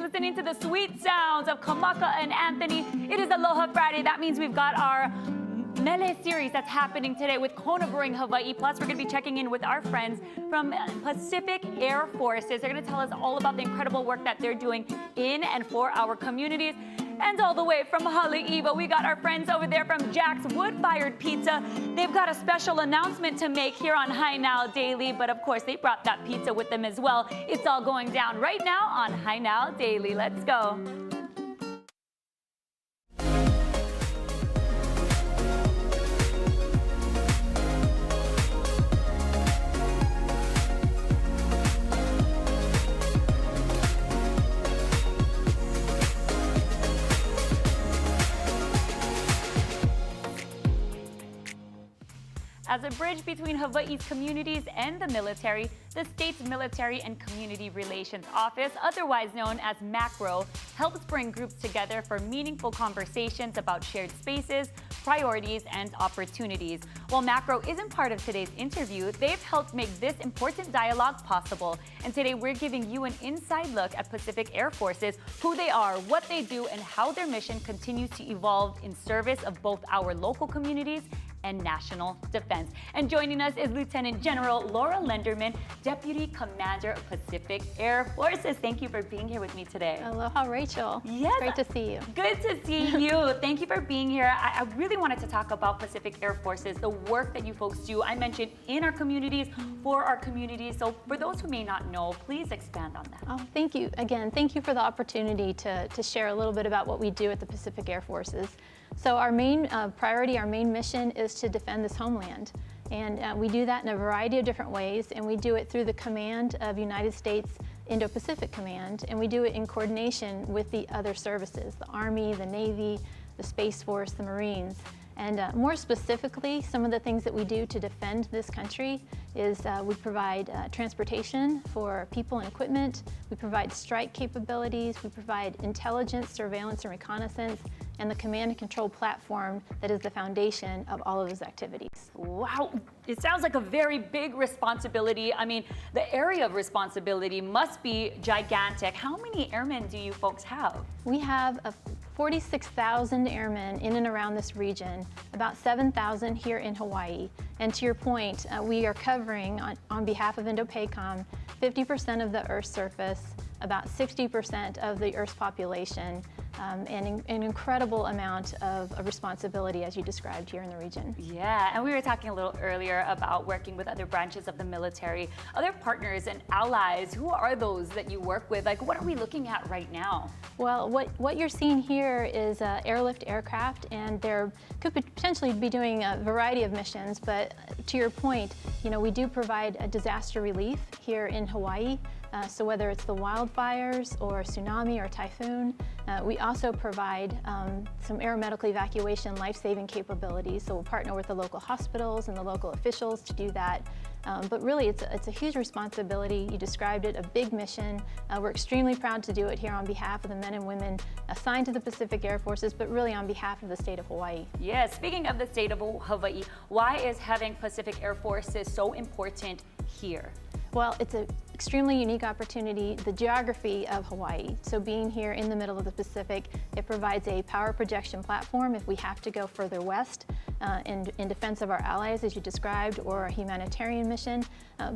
listening to the sweet sounds of Kamaka and Anthony. It is Aloha Friday. That means we've got our Mele series that's happening today with Kona Brewing Hawaii. Plus, we're going to be checking in with our friends from Pacific Air Forces. They're going to tell us all about the incredible work that they're doing in and for our communities. And all the way from Haleiwa, we got our friends over there from Jack's Woodfired Pizza. They've got a special announcement to make here on High Now Daily, but of course they brought that pizza with them as well. It's all going down right now on High Now Daily. Let's go. As a bridge between Hawaii's communities and the military, the state's Military and Community Relations Office, otherwise known as MACRO, helps bring groups together for meaningful conversations about shared spaces, priorities, and opportunities. While MACRO isn't part of today's interview, they've helped make this important dialogue possible. And today we're giving you an inside look at Pacific Air Forces, who they are, what they do, and how their mission continues to evolve in service of both our local communities and national defense. And joining us is Lieutenant General Laura Lenderman, Deputy Commander of Pacific Air Forces. Thank you for being here with me today. Aloha, Rachel. Yes. Great to see you. Good to see you. Thank you for being here. I really wanted to talk about Pacific Air Forces, the work that you folks do. I mentioned in our communities, for our communities. So for those who may not know, please expand on that. Oh, thank you. Again, thank you for the opportunity to share a little bit about what we do at the Pacific Air Forces. So our main priority, our main mission is to defend this homeland. And we do that in a variety of different ways, and we do it through the command of United States Indo-Pacific Command, and we do it in coordination with the other services, the Army, the Navy, the Space Force, the Marines. And more specifically, some of the things that we do to defend this country is we provide transportation for people and equipment, we provide strike capabilities, we provide intelligence, surveillance, and reconnaissance, and the command and control platform that is the foundation of all of those activities. Wow, it sounds like a very big responsibility. I mean, the area of responsibility must be gigantic. How many airmen do you folks have? We have 46,000 airmen in and around this region, about 7,000 here in Hawaii. And to your point, we are covering, on behalf of Indo-PACOM, 50% of the Earth's surface, about 60% of the Earth's population, and an incredible amount of responsibility, as you described, here in the region. Yeah, and we were talking a little earlier about working with other branches of the military, other partners and allies. Who are those that you work with? Like, what are we looking at right now? Well, what you're seeing here is airlift aircraft, and they could potentially be doing a variety of missions, but to your point, you know, we do provide a disaster relief here in Hawaii. So whether it's the wildfires or tsunami or typhoon, we also provide some aeromedical evacuation life-saving capabilities. So we'll partner with the local hospitals and the local officials to do that. But really, it's a huge responsibility. You described it, a big mission. We're extremely proud to do it here on behalf of the men and women assigned to the Pacific Air Forces, but really on behalf of the state of Hawaii. Yeah, speaking of the state of Hawaii, why is having Pacific Air Forces so important here? Well, it's an extremely unique opportunity, the geography of Hawaii. So being here in the middle of the Pacific, it provides a power projection platform if we have to go further west in defense of our allies, as you described, or a humanitarian mission.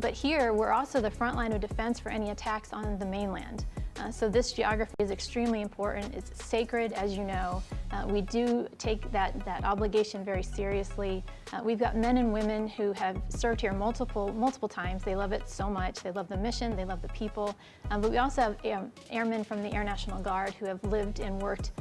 But here, we're also the front line of defense for any attacks on the mainland. So this geography is extremely important. It's sacred, as you know. We do take that obligation very seriously. We've got men and women who have served here multiple times. They love it so much. They love the mission, they love the people. But we also have airmen from the Air National Guard who have lived and worked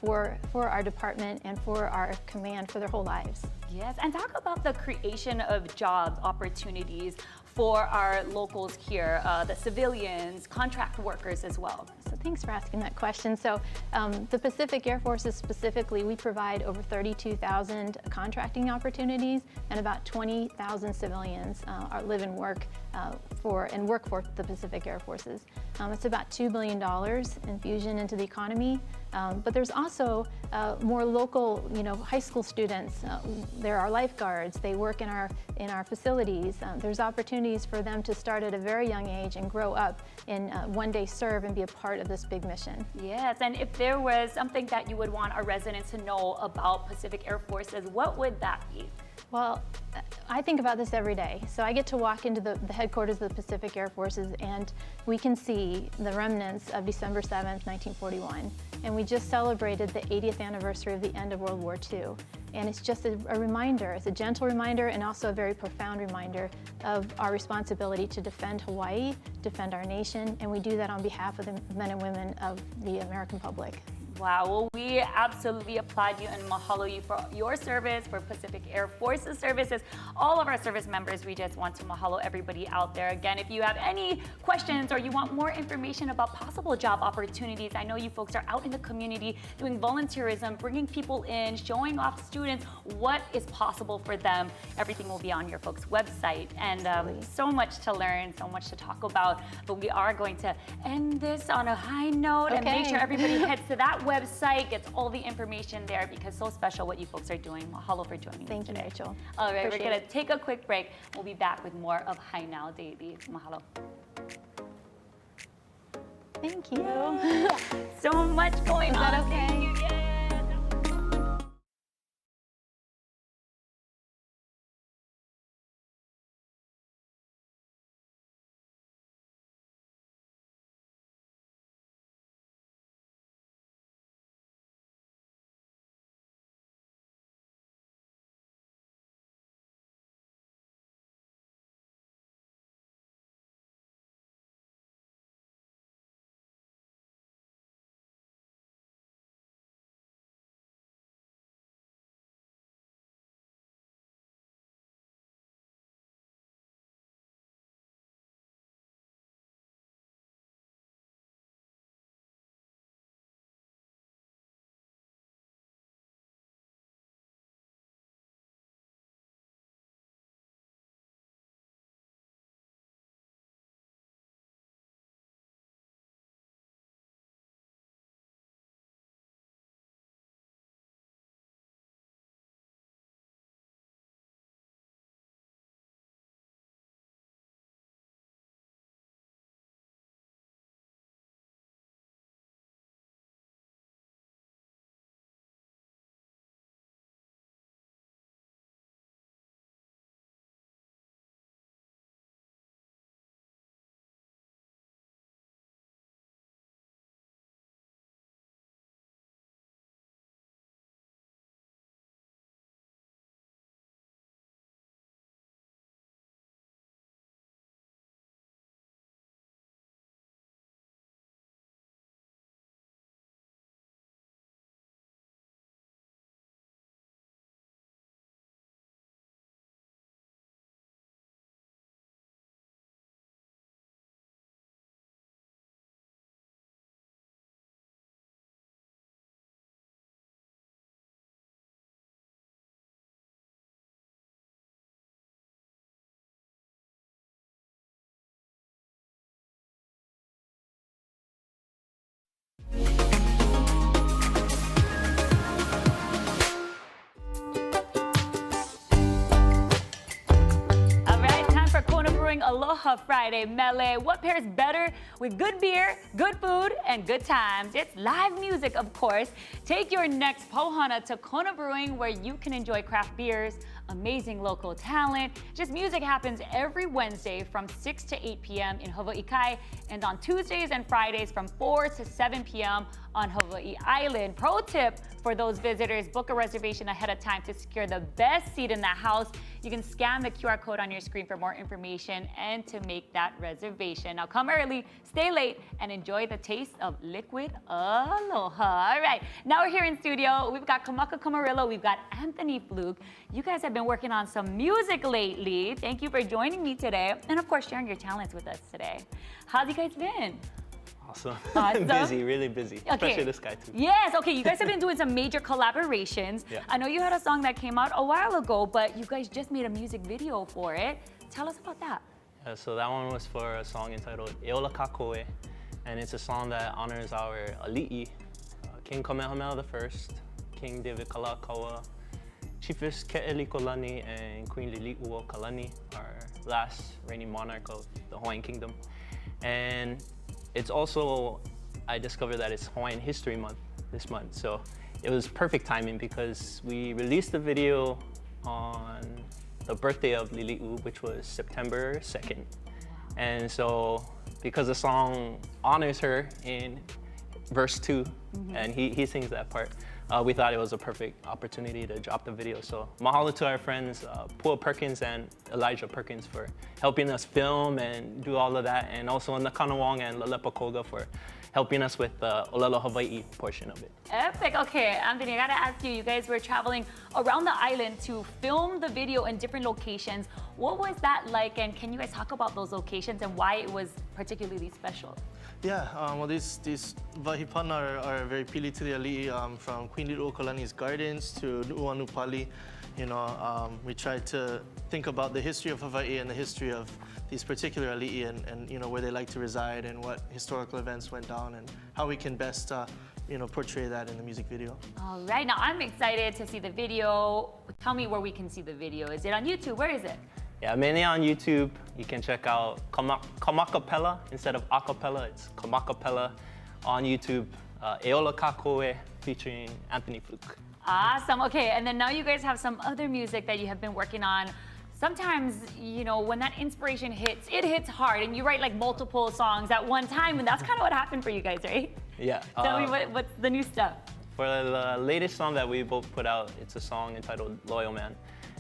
for our department and for our command for their whole lives. Yes, and talk about the creation of job opportunities for our locals here, the civilians, contract workers as well. So thanks for asking that question. So the Pacific Air Forces specifically, we provide over 32,000 contracting opportunities, and about 20,000 civilians live and work for the Pacific Air Forces. It's about $2 billion infusion into the economy. But there's also more local, high school students. There are lifeguards. They work in our facilities. There's opportunities for them to start at a very young age and grow up and one day serve and be a part of this big mission. Yes, and if there was something that you would want our residents to know about Pacific Air Forces, what would that be? Well, I think about this every day. So I get to walk into the headquarters of the Pacific Air Forces, and we can see the remnants of December 7th, 1941. And we just celebrated the 80th anniversary of the end of World War II. And it's just a reminder, it's a gentle reminder and also a very profound reminder of our responsibility to defend Hawaii, defend our nation, and we do that on behalf of the men and women of the American public. Wow, well, we absolutely applaud you and mahalo you for your service, for Pacific Air Forces services. All of our service members, we just want to mahalo everybody out there. Again, if you have any questions or you want more information about possible job opportunities, I know you folks are out in the community doing volunteerism, bringing people in, showing off students what is possible for them. Everything will be on your folks' website. And so much to learn, so much to talk about. But we are going to end this on a high note and make sure everybody heads to that website, gets all the information there because so special what you folks are doing. Mahalo for joining me today. Thank you, Rachel. All right, Appreciate we're going to take a quick break. We'll be back with more of Hi Now Daily. Mahalo. Thank you. So much going on. Is that okay? Thank you. Yes. Aloha Friday, Mele. What pairs better with good beer, good food, and good times? It's live music, of course. Take your next pohana to Kona Brewing, where you can enjoy craft beers, amazing local talent. Just music happens every Wednesday from 6 to 8 p.m. in Hawaii Kai, and on Tuesdays and Fridays from 4 to 7 p.m. on Hawaii Island. Pro tip for those visitors, book a reservation ahead of time to secure the best seat in the house. You can scan the QR code on your screen for more information and to make that reservation. Now come early, stay late, and enjoy the taste of liquid aloha. All right, now we're here in studio. We've got Kamaka Camarillo, we've got Anthony Fluke. You guys have been working on some music lately. Thank you for joining me today, and of course sharing your talents with us today. How's you guys been? Awesome. Awesome. Busy, really busy. Okay. Especially this guy too. Yes, okay, you guys have been doing some major collaborations. Yeah. I know you had a song that came out a while ago, but you guys just made a music video for it. Tell us about that. So that one was for a song entitled Ola Kākou Ē, and it's a song that honors our ali'i, King Kamehameha I, King David Kalakaua, Chiefess Ke'elikolani, and Queen Lili'uo Kalani, our last reigning monarch of the Hawaiian Kingdom. And it's also I discovered that it's Hawaiian History Month this month. So it was perfect timing because we released the video on the birthday of Lili'u, which was September 2nd. And so because the song honors her in verse 2, and he sings that part, we thought it was a perfect opportunity to drop the video. So mahalo to our friends, Pua Perkins and Elijah Perkins for helping us film and do all of that, and also Nakana Wong and Lalepa Koga for helping us with the Olelo Hawaii portion of it. Epic. Okay, Anthony, I gotta ask you, you guys were traveling around the island to film the video in different locations. What was that like, and can you guys talk about those locations and why it was particularly special? Yeah, well, these vahipana are very pili to the ali'i, from Queen Li'uokalani's gardens to Nu'uanupali. You know, we tried to think about the history of Hawaii and the history of these particular ali'i and you know, where they like to reside and what historical events went down and how we can best you know, portray that in the music video. All right, now I'm excited to see the video. Tell me where we can see the video. Is it on YouTube? Where is it? Yeah, mainly on YouTube. You can check out Kamaka Pella instead of acapella. It's Kamaka Pella on YouTube. Ola Kākou Ē featuring Anthony Fluke. Awesome. Okay, and then now you guys have some other music that you have been working on. Sometimes, you know, when that inspiration hits, it hits hard, and you write like multiple songs at one time, and that's kind of what happened for you guys, right? Yeah. Tell me what's the new stuff? For the latest song that we both put out, it's a song entitled Loyal Man.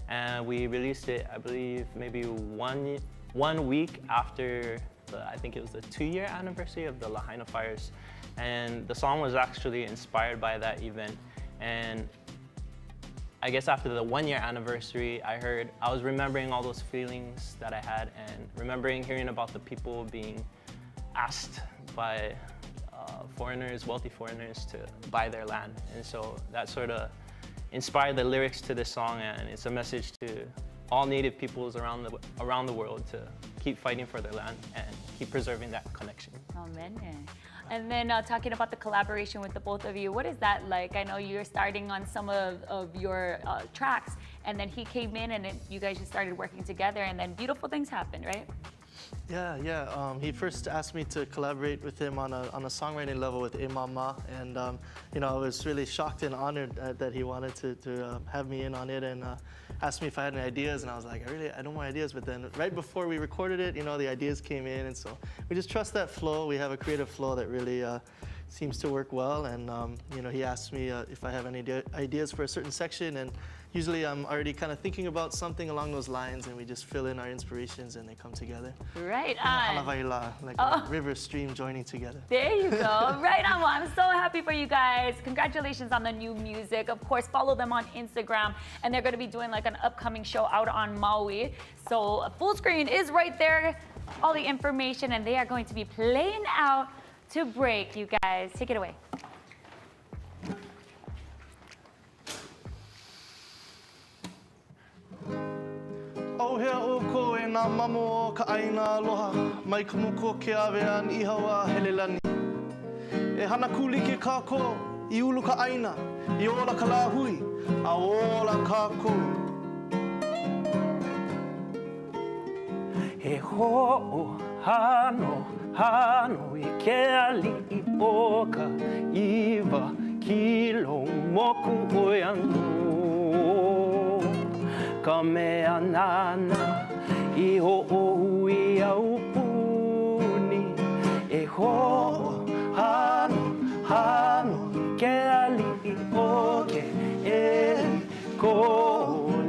And we released it, I believe, maybe one week after I think it was the 2-year anniversary of the Lahaina fires. And the song was actually inspired by that event. And I guess after the 1-year anniversary, I was remembering all those feelings that I had and remembering hearing about the people being asked by foreigners, wealthy foreigners, to buy their land. And so that sort of inspired the lyrics to this song, and it's a message to all Native peoples around the world to keep fighting for their land and keep preserving that connection. Amen. And then talking about the collaboration with the both of you, what is that like? I know you're starting on some of your tracks, and then he came in and you guys just started working together, and then beautiful things happened, right? Yeah. He first asked me to collaborate with him on a songwriting level with E Mama, and you know, I was really shocked and honored that he wanted to have me in on it, and asked me if I had any ideas, and I was like, I don't want ideas. But then right before we recorded it, you know, the ideas came in, and so we just trust that flow. We have a creative flow that really seems to work well, and you know, he asked me if I have any ideas for a certain section, and usually I'm already kind of thinking about something along those lines, and we just fill in our inspirations and they come together. Right on. Like a river stream joining together. There you go. Right on. Well, I'm so happy for you guys. Congratulations on the new music. Of course, follow them on Instagram, and they're going to be doing like an upcoming show out on Maui. So full screen is right there, all the information, and they are going to be playing out to break. You guys, take it away. O hea o ko e nā mamo o ka aina aloha, mai ka muko ke awea ni ihawa helelani. E hana kuli ke kākou, I ulu ka aina, I ola ka lahui, a ola kākou. He ho'o hano I ke ali'i o ka iwa kilo moku oi anu. Ka mea nana I ho'ohui au puni. E ho'o hano I ke ali'i o ke eli ko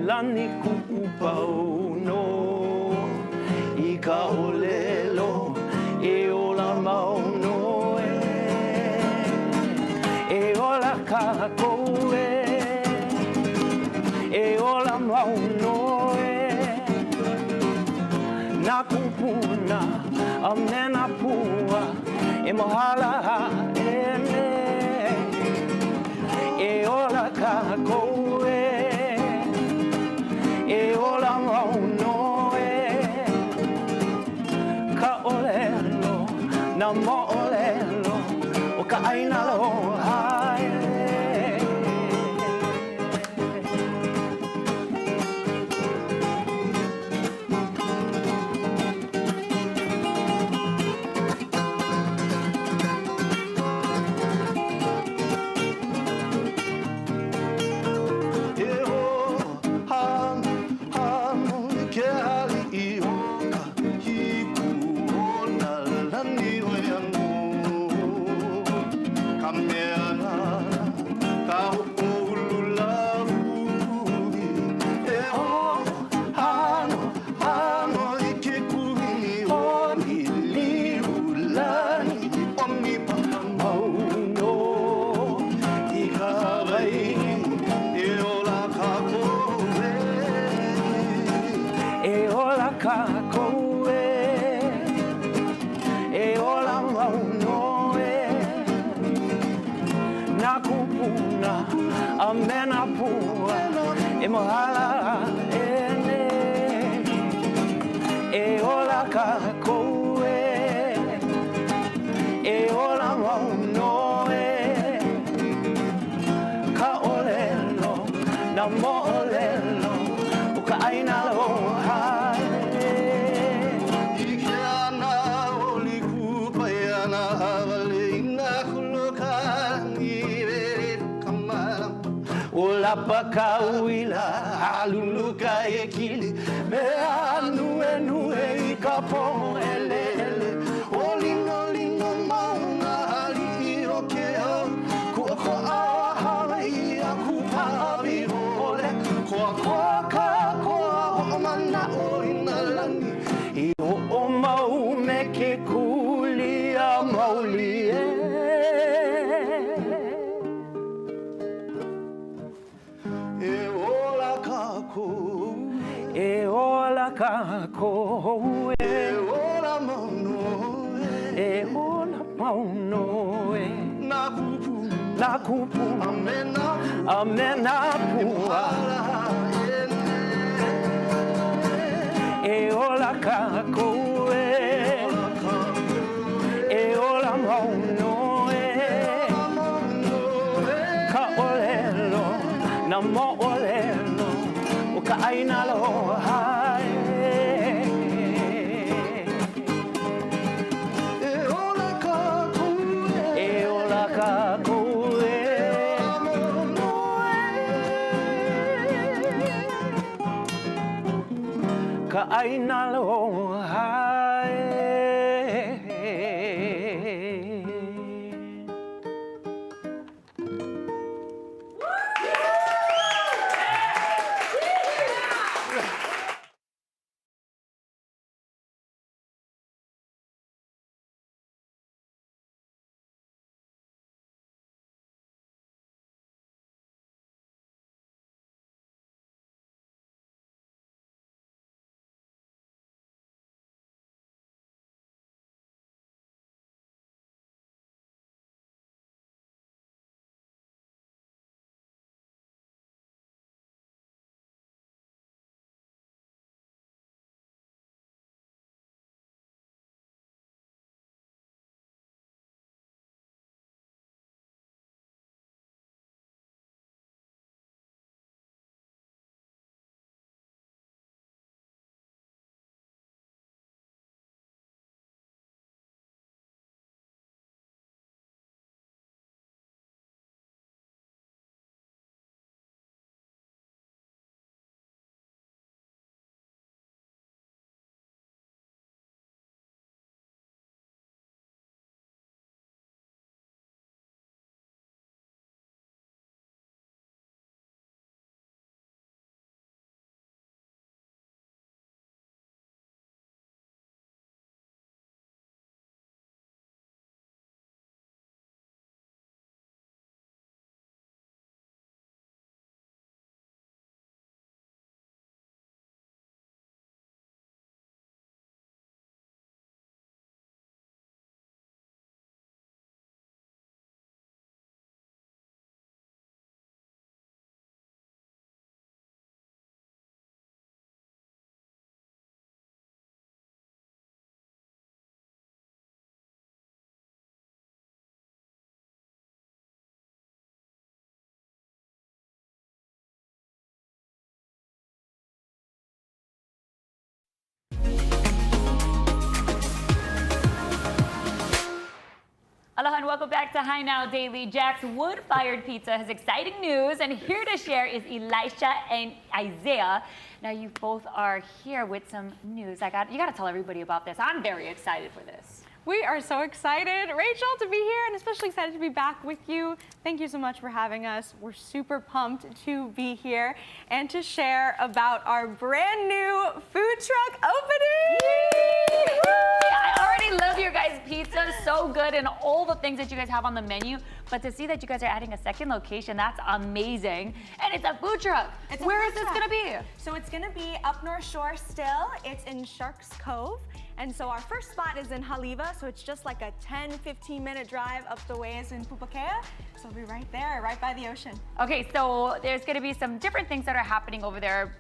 lani ku'upau no. I ka olelo e ola mauno e ola kākou e ola mauno nā kupuna a mena pua e mohala me e ola kākou e ola mauno ka olelo na mo'olelo o ka aina aloha Kākou Ē, e ola mauno e, nā kupuna a mena pua, e mohala e ne, e ola Kākou Ē, e ola mauno e, ka olelo, na mo olelo, o ka aina aloha e. Ike ana oli kupa ana havale ina kulokangi vere kamara. O lapa kauila, haluluka e kili, me anu e nue I ka po ele ele. O lino lino mauna ali I o ke au, kua ko awa Hawaii a kupa awi ole, koa ka koa o mana o ina langi, I o mau me ke kuli a mauli e. E ola Kākou Ē, e ola Kākou Ē, e ola mauno e, e ola mauno e, nā kupu, a mena pua, e ola Kākou Ē, e ola mauno e, ka olelo, na mo olelo, o ka aina aloha e. E ola Kākou Ē, e ola Kākou Ē, ka aina aloha e. Aloha and welcome back to High Now Daily. Jack's Woodfired Pizza has exciting news, and here to share is Elisha and Isaiah. Now you both are here with some news. You got to tell everybody about this. I'm very excited for this. We are so excited, Rachel, to be here, and especially excited to be back with you. Thank you so much for having us. We're super pumped to be here and to share about our brand new food truck opening. I already love your guys' pizza is so good and all the things that you guys have on the menu. But to see that you guys are adding a second location, that's amazing. And it's a food truck. Where is this gonna be? So it's gonna be up North Shore still. It's in Sharks Cove. And so our first spot is in Haleiwa, so it's just like a 10-15 minute drive up the ways in Pupukea. So we'll be right there, right by the ocean. Okay, so there's gonna be some different things that are happening over there.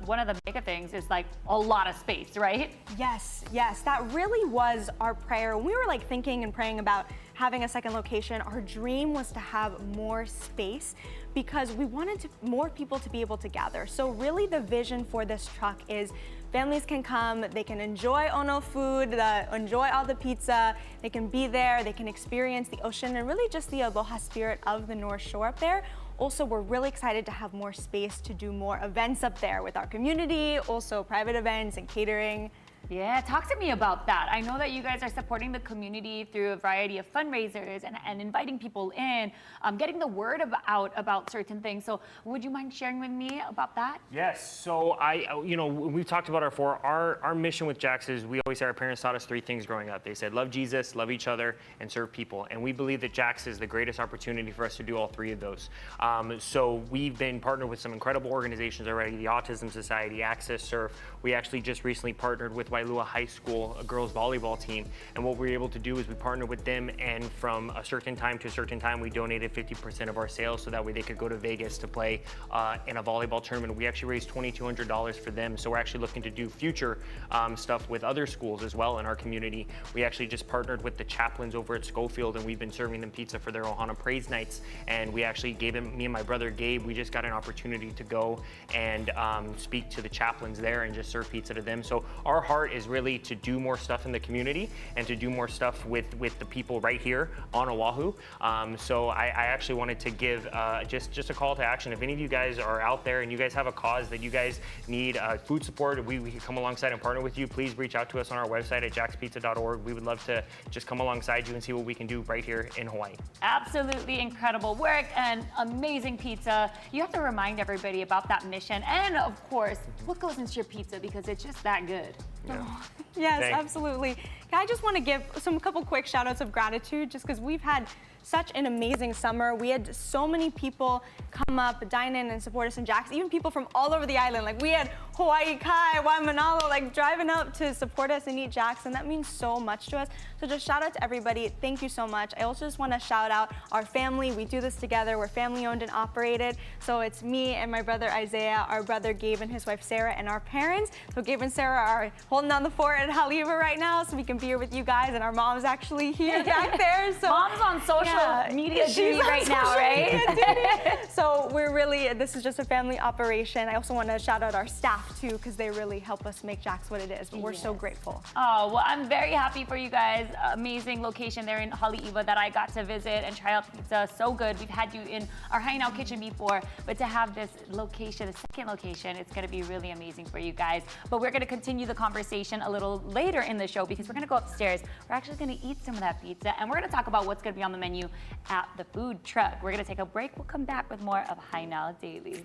One of the mega things is like a lot of space, right? Yes, that really was our prayer. We were like thinking and praying about having a second location. Our dream was to have more space because we wanted more people to be able to gather. So really the vision for this truck is families can come, they can enjoy Ono food, enjoy all the pizza, they can be there, they can experience the ocean and really just the aloha spirit of the North Shore up there. Also, we're really excited to have more space to do more events up there with our community, also private events and catering. Yeah, talk to me about that. I know that you guys are supporting the community through a variety of fundraisers and inviting people in, getting the word out about certain things. So would you mind sharing with me about that? Yes, so we've talked about our mission with Jax is we always say our parents taught us three things growing up. They said, love Jesus, love each other, and serve people. And we believe that Jax is the greatest opportunity for us to do all three of those. So we've been partnered with some incredible organizations already, the Autism Society, Access Surf. We actually just recently partnered with Wailua High School, a girls volleyball team. And what we were able to do is we partnered with them, and from a certain time to a certain time, we donated 50% of our sales so that way they could go to Vegas to play in a volleyball tournament. We actually raised $2,200 for them. So we're actually looking to do future stuff with other schools as well in our community. We actually just partnered with the chaplains over at Schofield, and we've been serving them pizza for their Ohana Praise Nights. And we actually gave them, me and my brother Gabe, we just got an opportunity to go and speak to the chaplains there and just serve pizza to them. So our heart is really to do more stuff in the community and to do more stuff with the people right here on Oahu. So I actually wanted to give just a call to action. If any of you guys are out there and you guys have a cause that you guys need food support, we can come alongside and partner with you. Please reach out to us on our website at jaxpizza.org. We would love to just come alongside you and see what we can do right here in Hawaii. Absolutely incredible work and amazing pizza. You have to remind everybody about that mission and, of course, what goes into your pizza because it's just that good. Yeah. Yes, Thanks. absolutely. I just want to give a couple quick shout outs of gratitude just because we've had such an amazing summer. We had so many people come up, dine in and support us in Jax, even people from all over the island. Like we had Hawaii Kai, Waimanalo, like driving up to support us and eat Jax, and that means so much to us. So just shout out to everybody. Thank you so much. I also just want to shout out our family. We do this together. We're family owned and operated. So it's me and my brother Isaiah, our brother Gabe and his wife Sarah, and our parents. So Gabe and Sarah are holding down the fort at Haleiwa right now so we can be here with you guys, and our mom's actually here back there. So Mom's on social media duty right now, right? So we're really, this is just a family operation. I also want to shout out our staff too because they really help us make Jax what it is, but we're so grateful. Oh, well, I'm very happy for you guys. Amazing location there in Haleiwa that I got to visit and try out pizza. So good. We've had you in our Hainao kitchen before, but to have this location, the second location, it's going to be really amazing for you guys. But we're going to continue the conversation a little later in the show because we're going to go upstairs. We're actually going to eat some of that pizza, and we're going to talk about what's going to be on the menu at the food truck. We're going to take a break. We'll come back with more of Hainao Daily.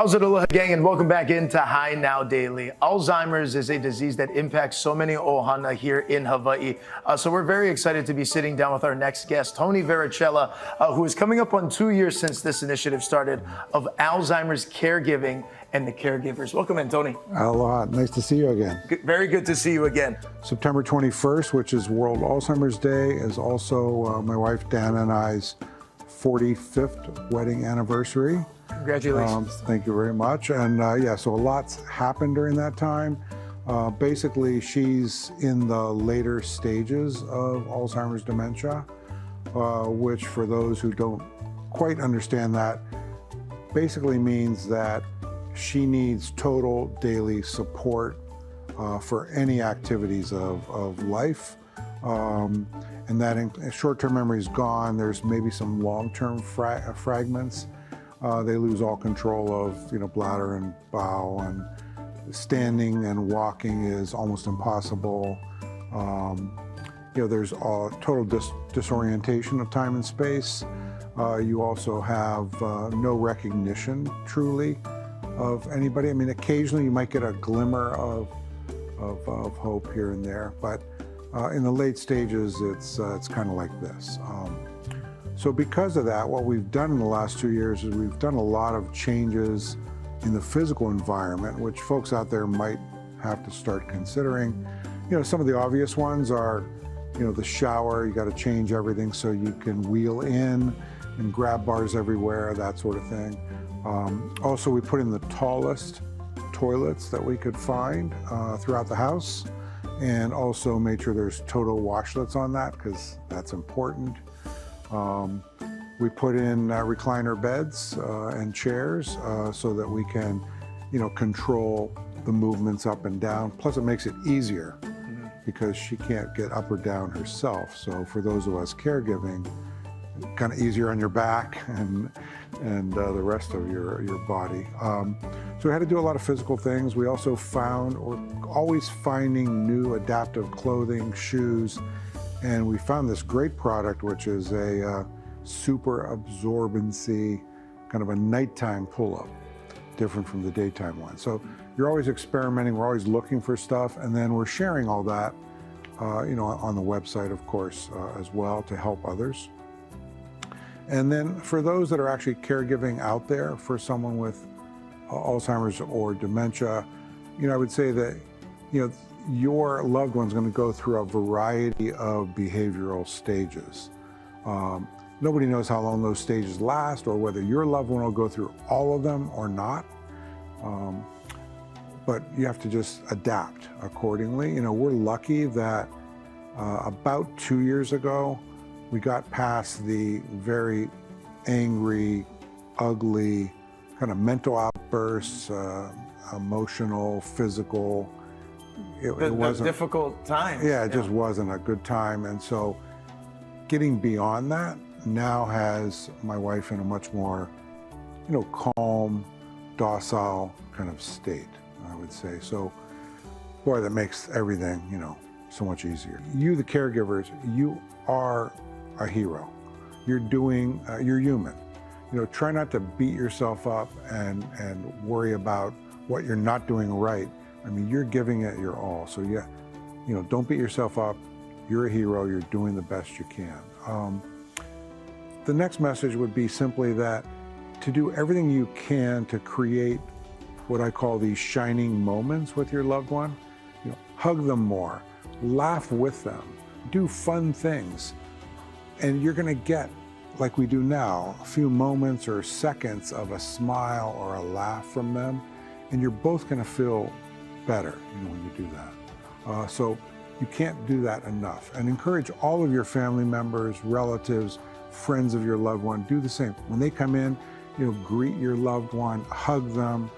How's it, Aloha gang, and welcome back into High Now Daily. Alzheimer's is a disease that impacts so many ohana here in Hawaii. So we're very excited to be sitting down with our next guest, Tony Vericella, who is coming up on 2 years since this initiative started of Alzheimer's caregiving and the caregivers. Welcome in, Tony. Aloha, nice to see you again. Very good to see you again. September 21st, which is World Alzheimer's Day, is also my wife Dana and I's 45th wedding anniversary. Congratulations. Thank you very much. And yeah, so a lot's happened during that time. Basically, she's in the later stages of Alzheimer's dementia, which for those who don't quite understand that, basically means that she needs total daily support for any activities of life. And that short-term memory is gone. There's maybe some long-term fragments. They lose all control of, bladder and bowel, and standing and walking is almost impossible. There's a total disorientation of time and space. You also have no recognition, truly, of anybody. I mean, occasionally you might get a glimmer of hope here and there, but in the late stages, it's kind of like this. So because of that, what we've done in the last 2 years is we've done a lot of changes in the physical environment, which folks out there might have to start considering. Some of the obvious ones are, the shower. You got to change everything so you can wheel in and grab bars everywhere, that sort of thing. Also, we put in the tallest toilets that we could find throughout the house, and also made sure there's total washlets on that, because that's important. We put in recliner beds and chairs so that we can, control the movements up and down. Plus, it makes it easier because she can't get up or down herself. So for those of us caregiving, kind of easier on your back and the rest of your body. So we had to do a lot of physical things. We also we're always finding new adaptive clothing, shoes, and we found this great product, which is a super absorbency, kind of a nighttime pull-up, different from the daytime one. So you're always experimenting, we're always looking for stuff, and then we're sharing all that, on the website, of course, as well, to help others. And then for those that are actually caregiving out there for someone with Alzheimer's or dementia, I would say that, your loved one's going to go through a variety of behavioral stages. Nobody knows how long those stages last, or whether your loved one will go through all of them or not. But you have to just adapt accordingly. We're lucky that about 2 years ago, we got past the very angry, ugly, kind of mental outbursts, emotional, physical. It wasn't a difficult time. Yeah, it just wasn't a good time. And so getting beyond that now has my wife in a much more, calm, docile kind of state, I would say. So, boy, that makes everything, so much easier. You, the caregivers, you are a hero. You're human. Try not to beat yourself up and worry about what you're not doing right. I mean, you're giving it your all. So yeah, don't beat yourself up. You're a hero. You're doing the best you can. The next message would be simply that to do everything you can to create what I call these shining moments with your loved one. Hug them more, laugh with them, do fun things. And you're gonna get, like we do now, a few moments or seconds of a smile or a laugh from them, and you're both gonna feel better, when you do that. So you can't do that enough. And encourage all of your family members, relatives, friends of your loved one, do the same. When they come in, greet your loved one, hug them.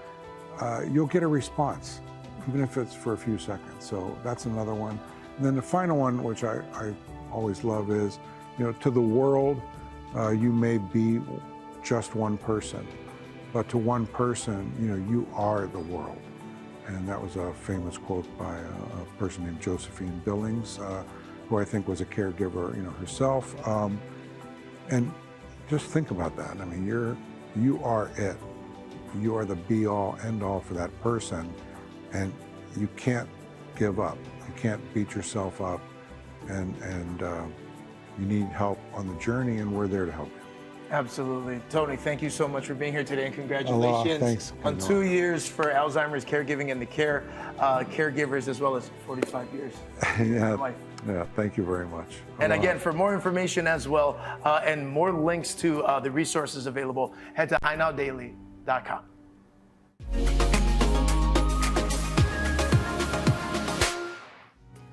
You'll get a response, even if it's for a few seconds. So that's another one. And then the final one, which I always love, is, to the world, you may be just one person, but to one person, you are the world. And that was a famous quote by a person named Josephine Billings, who I think was a caregiver, herself. And just think about that. I mean, you are it you are the be-all, end-all for that person, and you can't give up. You can't beat yourself up, and you need help on the journey, and we're there to help you. Absolutely. Tony, thank you so much for being here today, and congratulations Aloha, thanks. on 2 years for Alzheimer's caregiving and the caregivers, as well as 45 years. Yeah, thank you very much. And Aloha. again, for more information as well, and more links to the resources available, head to hinowdaily.com.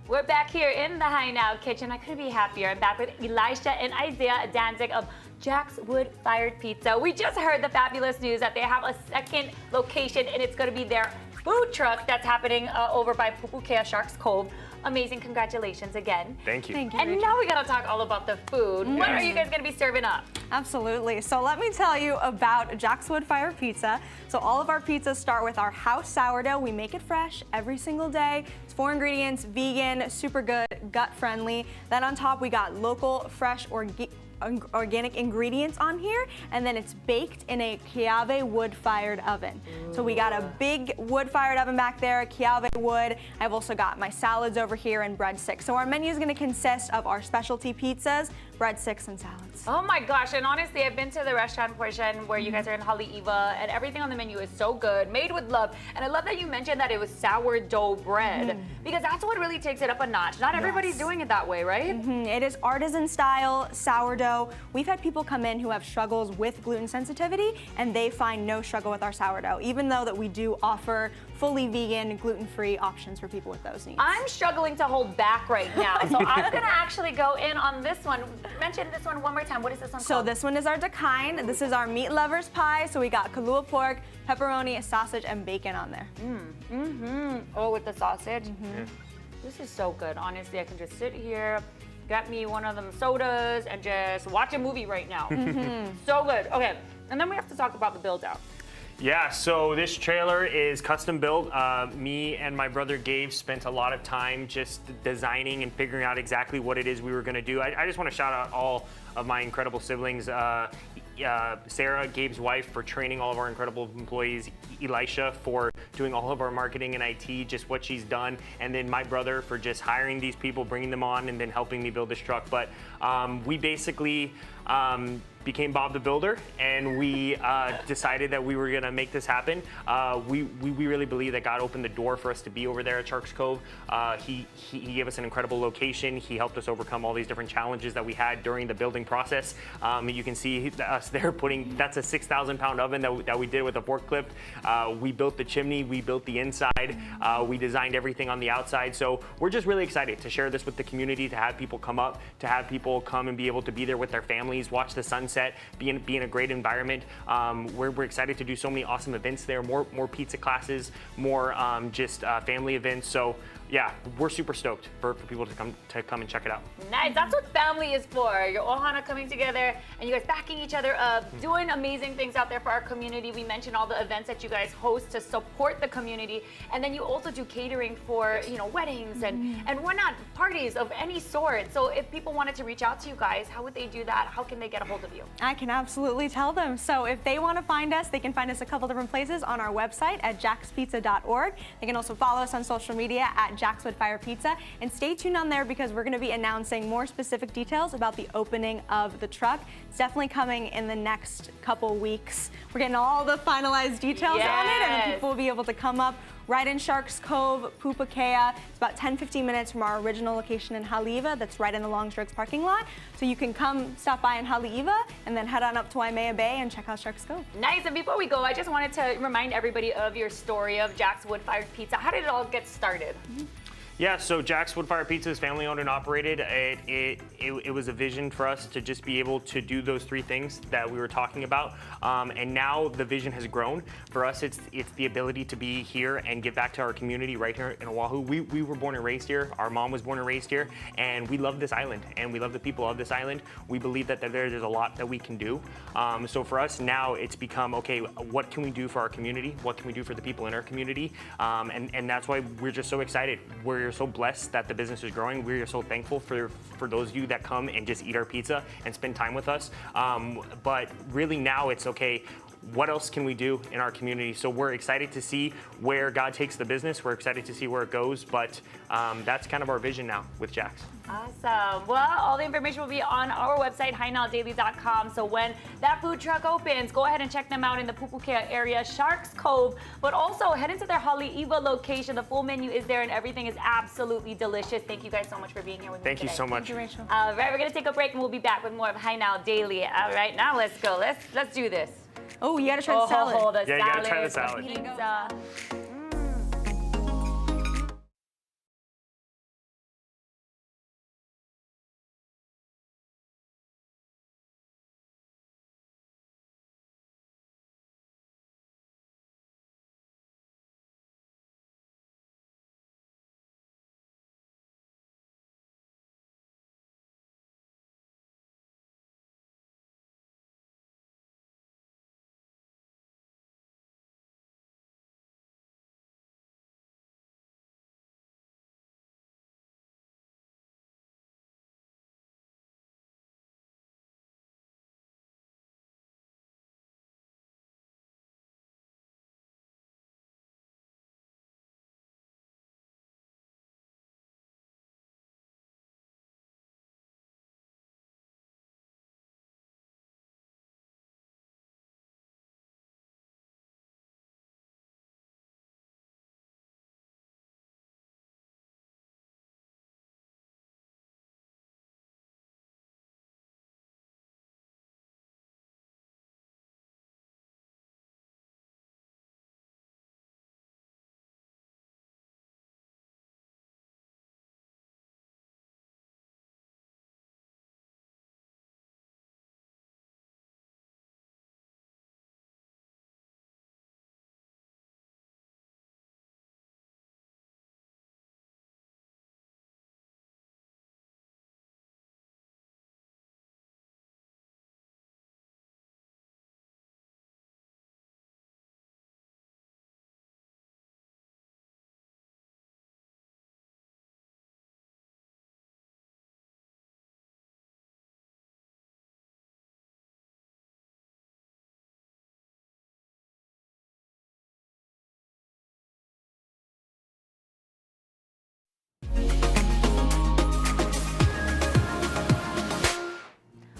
We're back here in the High Now kitchen. I couldn't be happier. I'm back with Elisha and Isaiah Danzig of Jack's Woodfired Pizza. We just heard the fabulous news that they have a second location, and it's going to be their food truck that's happening over by Pupukea Sharks Cove. Amazing. Congratulations again. Thank you. Thank you. And now we got to talk all about the food. What are you guys going to be serving up? Absolutely. So let me tell you about Jack's Woodfired Pizza. So all of our pizzas start with our house sourdough. We make it fresh every single day. It's 4 ingredients, vegan, super good, gut friendly. Then on top we got local, fresh, organic ingredients on here, and then it's baked in a Kiawe wood-fired oven. So we got a big wood-fired oven back there, Kiawe wood. I've also got my salads over here and breadsticks. So our menu is going to consist of our specialty pizzas, breadsticks, and salads. Oh my gosh, and honestly, I've been to the restaurant portion where you guys are in Haleiwa, and everything on the menu is so good, made with love. And I love that you mentioned that it was sourdough bread, because that's what really takes it up a notch. Not everybody's doing it that way, right? It is artisan style sourdough. We've had people come in who have struggles with gluten sensitivity, and they find no struggle with our sourdough, even though that we do offer fully vegan, gluten-free options for people with those needs. I'm struggling to hold back right now, so I'm gonna actually go in on this one. Mention this one more time. What is this one So called? this one is our dakine. This is our meat lovers pie. So we got kalua pork, pepperoni, sausage, and bacon on there. Oh, with the sausage. This is so good. Honestly, I can just sit here, get me one of them sodas, and just watch a movie right now. So good. Okay, and then we have to talk about the build out. Yeah, so this trailer is custom built. Me and my brother Gabe spent a lot of time just designing and figuring out exactly what it is we were gonna do. I just wanna shout out all of my incredible siblings. Sarah, Gabe's wife, for training all of our incredible employees. Elisha for doing all of our marketing and IT, just what she's done. And then my brother for just hiring these people, bringing them on, and then helping me build this truck. But we basically became Bob the Builder, and we decided that we were gonna make this happen. We really believe that God opened the door for us to be over there at Sharks Cove. He gave us an incredible location. He helped us overcome all these different challenges that we had during the building process. You can see us there putting, that's a 6,000 pound oven that we did with a forklift. We built the chimney, we built the inside, we designed everything on the outside. So we're just really excited to share this with the community, to have people come up, to have people come and be able to be there with their families, watch the sunset, be in a great environment. We're excited to do so many awesome events there, more pizza classes, more just family events. So yeah, we're super stoked for people to come and check it out. Nice, that's what family is for. Your ohana coming together and you guys backing each other up, doing amazing things out there for our community. We mentioned all the events that you guys host to support the community, and then you also do catering for, you know, weddings and whatnot, parties of any sort. So if people wanted to reach out to you guys, how would they do that? How can they get a hold of you? I can absolutely tell them. So if they want to find us, they can find us a couple different places on our website at jackspizza.org. They can also follow us on social media at Jack's Woodfired Pizza, and stay tuned on there because we're going to be announcing more specific details about the opening of the truck. It's definitely coming in the next couple weeks. We're getting all the finalized details on it, and then people will be able to come up right in Sharks Cove, Pupukea. It's about 10-15 minutes from our original location in Haleiwa that's right in the Longstrokes parking lot. So you can come stop by in Haleiwa and then head on up to Waimea Bay and check out Sharks Cove. Nice, and before we go, I just wanted to remind everybody of your story of Jack's Woodfired Pizza. How did it all get started? Yeah, so Jack's Woodfired Pizza is family owned and operated. It was a vision for us to just be able to do those three things that we were talking about. And now the vision has grown. For us, it's the ability to be here and give back to our community right here in Oahu. We were born and raised here. Our mom was born and raised here. And we love this island and we love the people of this island. We believe that there's a lot that we can do. So for us now, it's become, okay, what can we do for our community? What can we do for the people in our community? And that's why we're just so excited. We're so blessed that the business is growing. We're so thankful for those of you that come and just eat our pizza and spend time with us. But really now it's okay, what else can we do in our community? So we're excited to see where God takes the business. We're excited to see where it goes, but that's kind of our vision now with Jax. Awesome. Well, all the information will be on our website, HiNowDaily.com. So when that food truck opens, go ahead and check them out in the Pupukea area, Sharks Cove, but also head into their Haleiwa location. The full menu is there and everything is absolutely delicious. Thank you guys so much for being here with me Thank today. you so much. Thank you, Rachel. All right, we're going to take a break and we'll be back with more of Hi Now Daily. All right, now let's go. Let's do this. Oh, you gotta try the salad. The Yeah, you gotta try the salad, salad. pizza.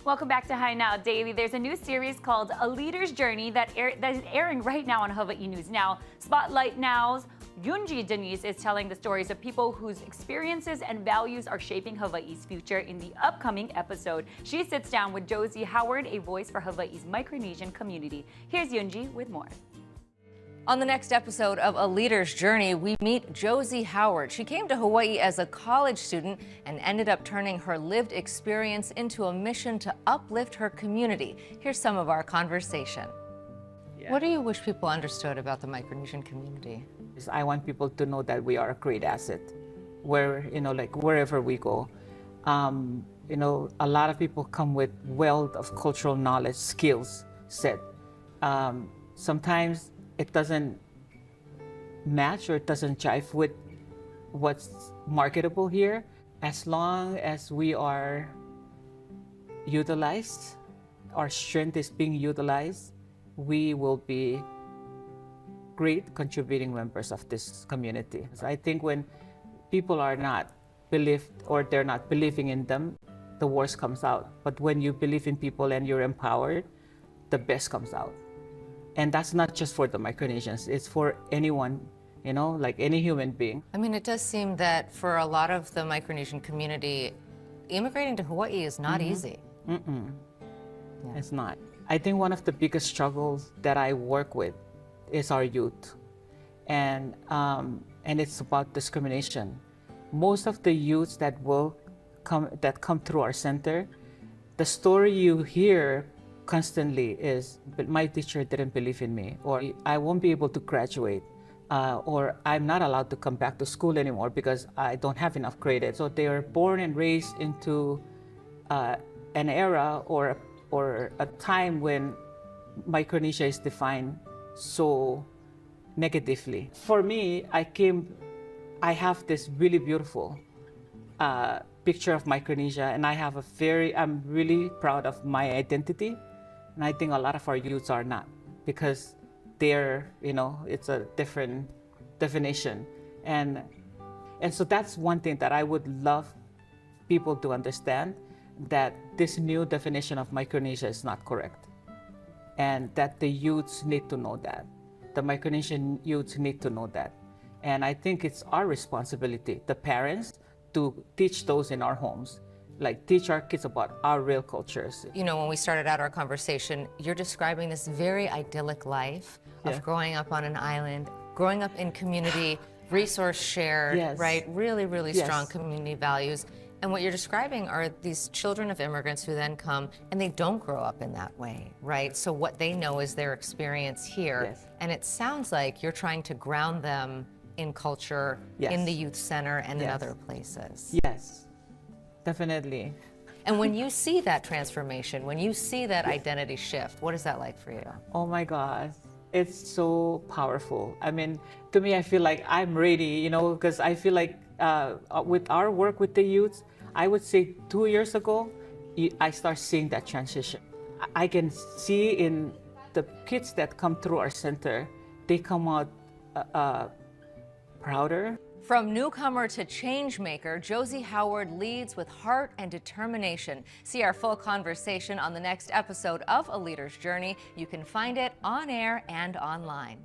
Welcome back to Hi Now Daily. There's a new series called A Leader's Journey that is airing right now on Hawaii News Now. Spotlight Now's Yunji Denise is telling the stories of people whose experiences and values are shaping Hawaii's future in the upcoming episode. She sits down with Josie Howard, a voice for Hawaii's Micronesian community. Here's Yunji with more. On the next episode of A Leader's Journey, we meet Josie Howard. She came to Hawaii as a college student and ended up turning her lived experience into a mission to uplift her community. Here's some of our conversation. What do you wish people understood about the Micronesian community? I want people to know that we are a great asset, where, like wherever we go. A lot of people come with wealth of cultural knowledge, skills set. Sometimes it doesn't match or it doesn't jive with what's marketable here. As long as we are utilized, our strength is being utilized, we will be great contributing members of this community. So I think when people are not believed or they're not believing in them, the worst comes out. But when you believe in people and you're empowered, the best comes out. And that's not just for the Micronesians, it's for anyone, like any human being. I mean, it does seem that for a lot of the Micronesian community, immigrating to Hawaii is not easy. Yeah. It's not. I think one of the biggest struggles that I work with is our youth. And it's about discrimination. Most of the youths that come through our center, the story you hear constantly is, but my teacher didn't believe in me, or I won't be able to graduate, or I'm not allowed to come back to school anymore because I don't have enough credit. So they are born and raised into an era or a time when Micronesia is defined so negatively. For me, I have this really beautiful picture of Micronesia, and I'm really proud of my identity. And I think a lot of our youths are not. because they're, it's a different definition. And so that's one thing that I would love people to understand, that this new definition of Micronesia is not correct. And that the youths need to know that. The Micronesian youths need to know that. And I think it's our responsibility, the parents, to teach those in our homes, like teach our kids about our real cultures. When we started out our conversation, you're describing this very idyllic life of growing up on an island, growing up in community, resource shared, right? Really, really strong community values. And what you're describing are these children of immigrants who then come and they don't grow up in that way, right? So what they know is their experience here. And it sounds like you're trying to ground them in culture, in the youth center, and in other places. Yes, definitely. And when you see that transformation, when you see that identity shift, what is that like for you? Oh my God, it's so powerful. I mean, to me, I feel like I'm ready, because I feel like with our work with the youth, I would say 2 years ago, I start seeing that transition. I can see in the kids that come through our center, they come out prouder. From newcomer to change maker, Josie Howard leads with heart and determination. See our full conversation on the next episode of A Leader's Journey. You can find it on air and online.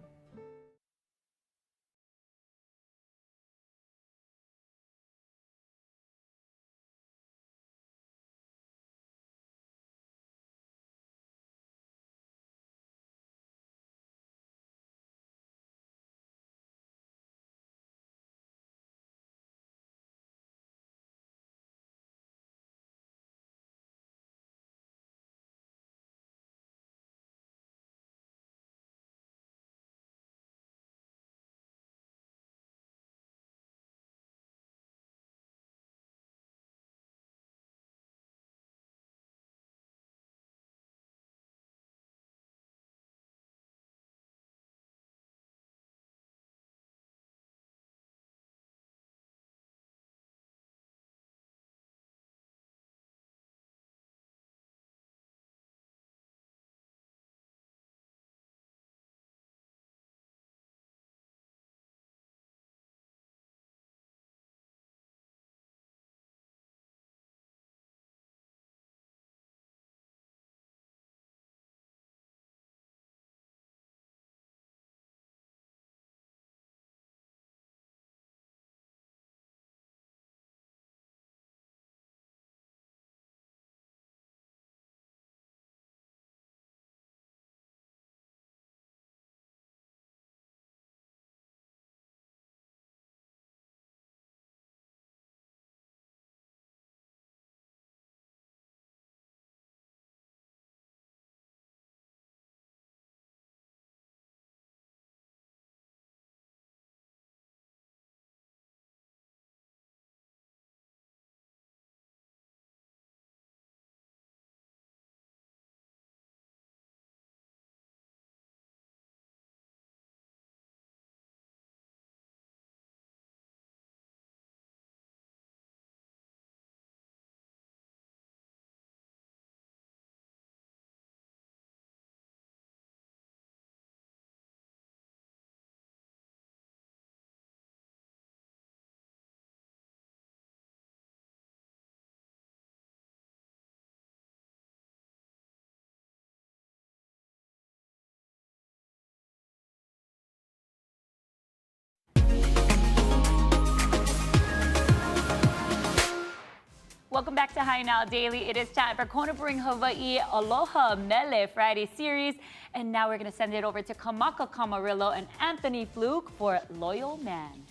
Welcome back to High Now Daily. It is time for Kona Brewing Hawaii Aloha Mele Friday series. And now we're going to send it over to Kamaka Camarillo and Anthony Fluke for Loyal Man.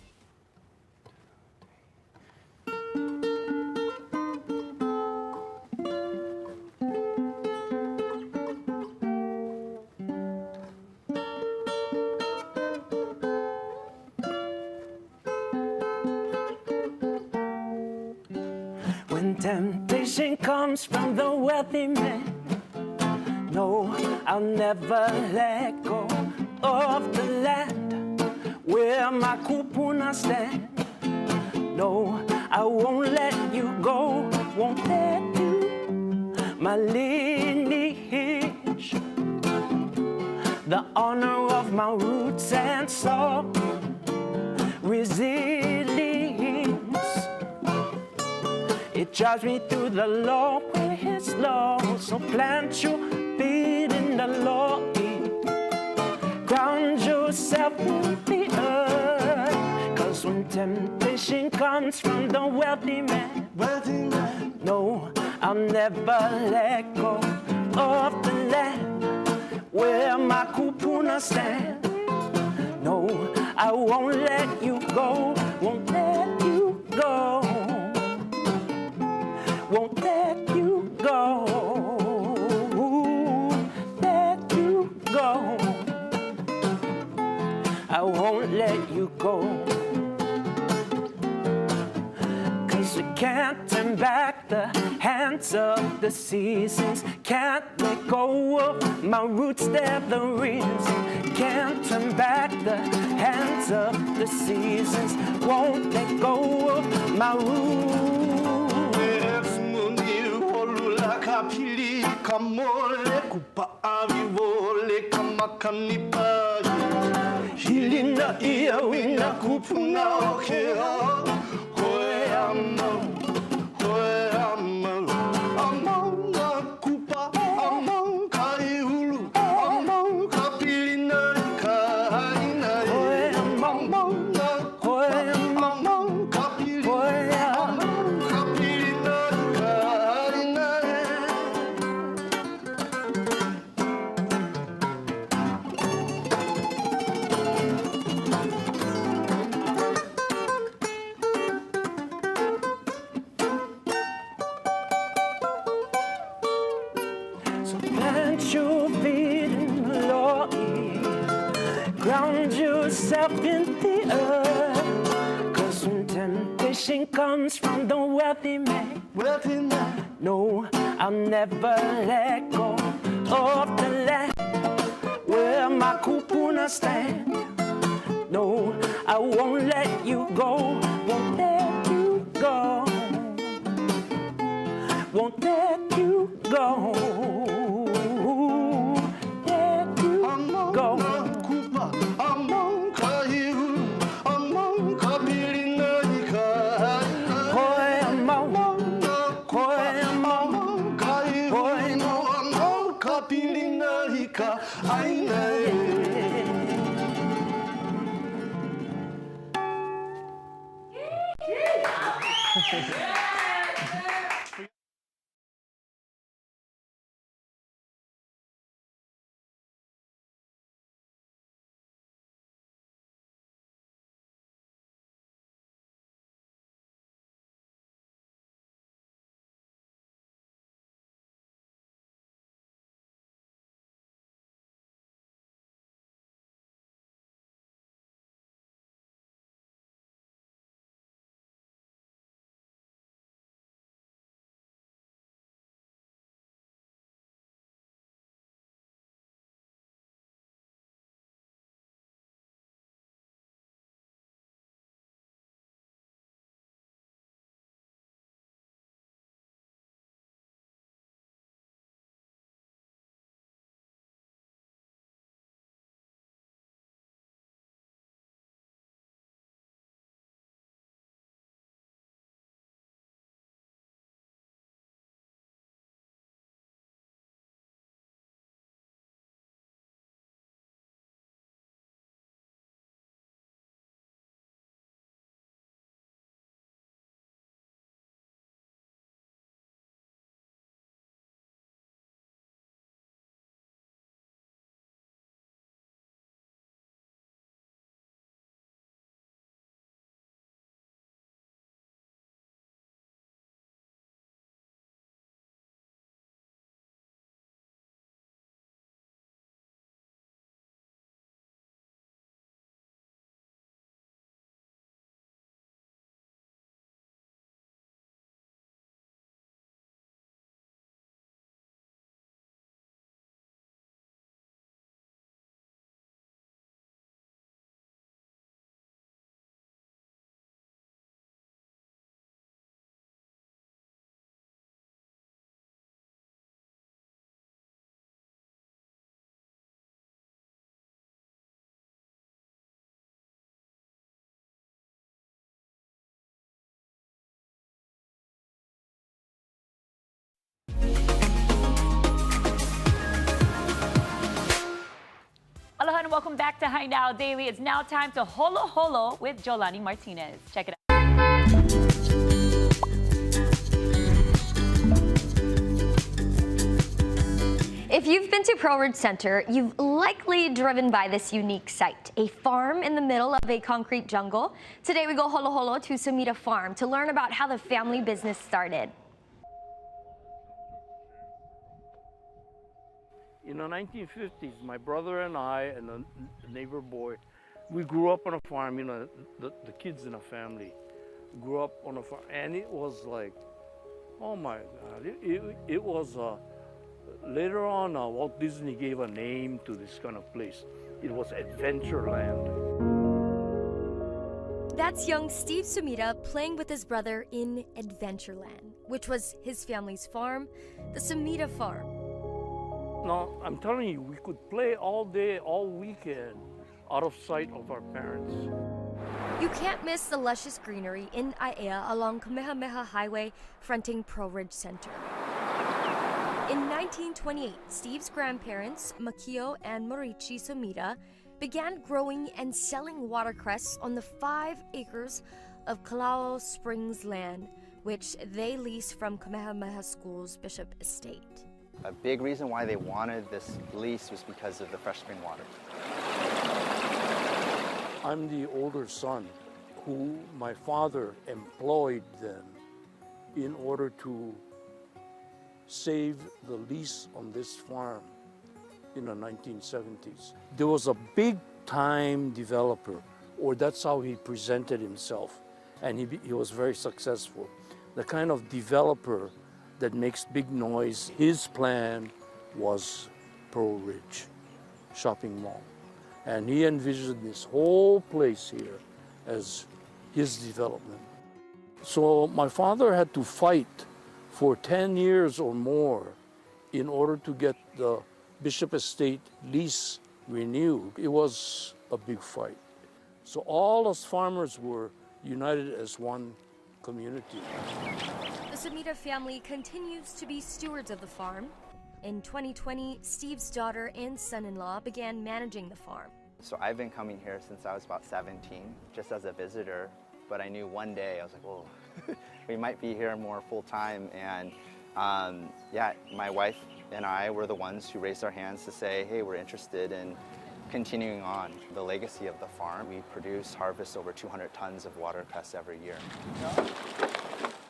When temptation comes from the wealthy man, no, I'll never let go of the land where my kupuna stand. No, I won't let you go, won't let you, my lineage. The my roots and soul. Resilience, it drives me through the Lord with His law. So plant your feet in the Lord, ground yourself in the earth. 'Cause when temptation comes from the wealthy man, no, I'll never let go of the land where my kupuna stand. No, I won't let you go, won't let you go, won't let you go, let you go. I won't let you go. 'Cause we can't turn back the hands of the seasons. Can't let go of my roots, they're the reason. Can't turn back the hands of the seasons. Won't let go of my roots. Ola Kākou Hilina ia wina kupuna o ke ao. Hoe amau, amau ngā kupa, amau ka iulu, amau ka pilina I ka haina e. Amau ngā kupa, amau ka pilina, amau ka pilina I ka haina e. Plant your feet in the Lord, ground yourself in the earth. 'Cause when temptation comes from the wealthy man, no, I'll never let go of the land where my kupuna stand. No, I won't let you go, won't let you go, won't let you go. welcome back to Hi Now Daily. It's now time to Holo Holo with Jolani Martinez. Check it out. If you've been to Pro Ridge Center, you've likely driven by this unique site, a farm in the middle of a concrete jungle. Today we go holo holo to Sumida Farm to learn about how the family business started. In the 1950s, my brother and I and a neighbor boy, we grew up on a farm, you know, the kids in a family grew up on a farm, and it was like, oh my God, it was, later on, Walt Disney gave a name to this kind of place. It was Adventureland. That's young Steve Sumida playing with his brother in Adventureland, which was his family's farm, the Sumida Farm. No, I'm telling you, we could play all day, all weekend, out of sight of our parents. You can't miss the luscious greenery in Aiea along Kamehameha Highway fronting Pro Ridge Center. In 1928, Steve's grandparents, Makio and Morichi Sumida, began growing and selling watercress on the 5 acres of Kalao Springs land, which they leased from Kamehameha School's Bishop Estate. A big reason why they wanted this lease was because of the fresh spring water. I'm the older son who my father employed them in order to save the lease on this farm in the 1970s. There was a big time developer, or that's how he presented himself, and he was very successful. The kind of developer that makes big noise. His plan was Pro Ridge Shopping Mall. And he envisioned this whole place here as his development. So my father had to fight for 10 years or more in order to get the Bishop Estate lease renewed. It was a big fight. So all us farmers were united as one community. The Sumida family continues to be stewards of the farm. In 2020, Steve's daughter and son-in-law began managing the farm. So I've been coming here since I was about 17, just as a visitor, but I knew one day, I was like, whoa, we might be here more full-time. And yeah, my wife and I were the ones who raised our hands to say, hey, we're interested in continuing on the legacy of the farm. We harvest over 200 tons of watercress every year.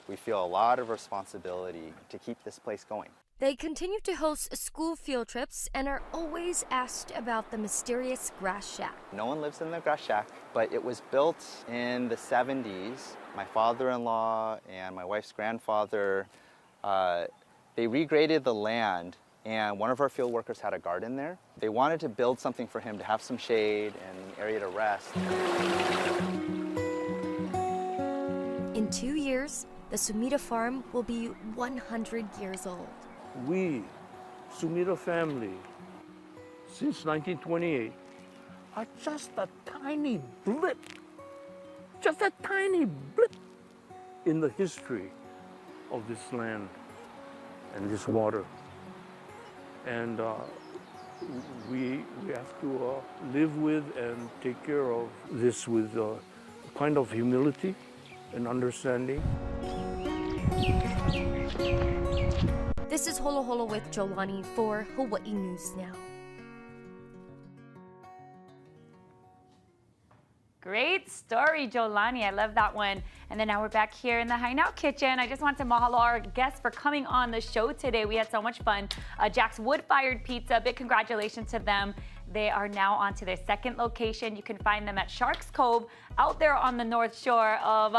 We feel a lot of responsibility to keep this place going. They continue to host school field trips and are always asked about the mysterious grass shack. No one lives in the grass shack, but it was built in the 70s. My father-in-law and my wife's grandfather, they regraded the land, and one of our field workers had a garden there. They wanted to build something for him to have some shade and an area to rest. In 2 years, the Sumida Farm will be 100 years old. We, Sumida family, since 1928, are just a tiny blip in the history of this land and this water. And we have to live with and take care of this with a kind of humility and understanding. This is Holo Holo with Jolani for Hawaii News Now. Great story, Jolani. I love that one. And then now we're back here in the Hi Now kitchen. I just want to mahalo our guests for coming on the show today. We had so much fun. Jack's Woodfired Pizza, big congratulations to them. They are now on to their second location. You can find them at Sharks Cove out there on the north shore of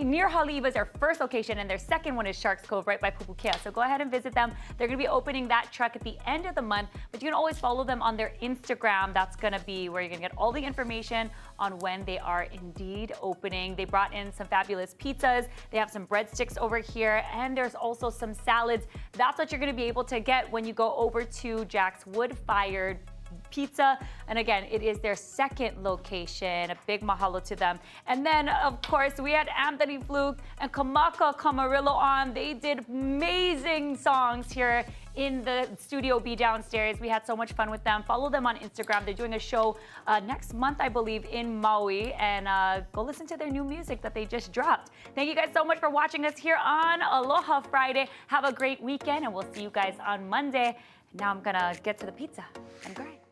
near Haleiwa is their first location, and their second one is Sharks Cove right by Pupukea. So go ahead and visit them. They're going to be opening that truck at the end of the month, but you can always follow them on their Instagram. That's going to be where you're going to get all the information on when they are indeed opening. They brought in some fabulous pizzas. They have some breadsticks over here, and there's also some salads. That's what you're going to be able to get when you go over to Jack's Wood-Fired Pizza. And again, it is their second location. A big mahalo to them. And then, of course, we had Anthony Fluke and Kamaka Camarillo on. They did amazing songs here in the Studio B downstairs. We had so much fun with them. Follow them on Instagram. They're doing a show next month, I believe, in Maui. And go listen to their new music that they just dropped. Thank you guys so much for watching us here on Aloha Friday. Have a great weekend, and we'll see you guys on Monday. Now I'm gonna get to the pizza and grind.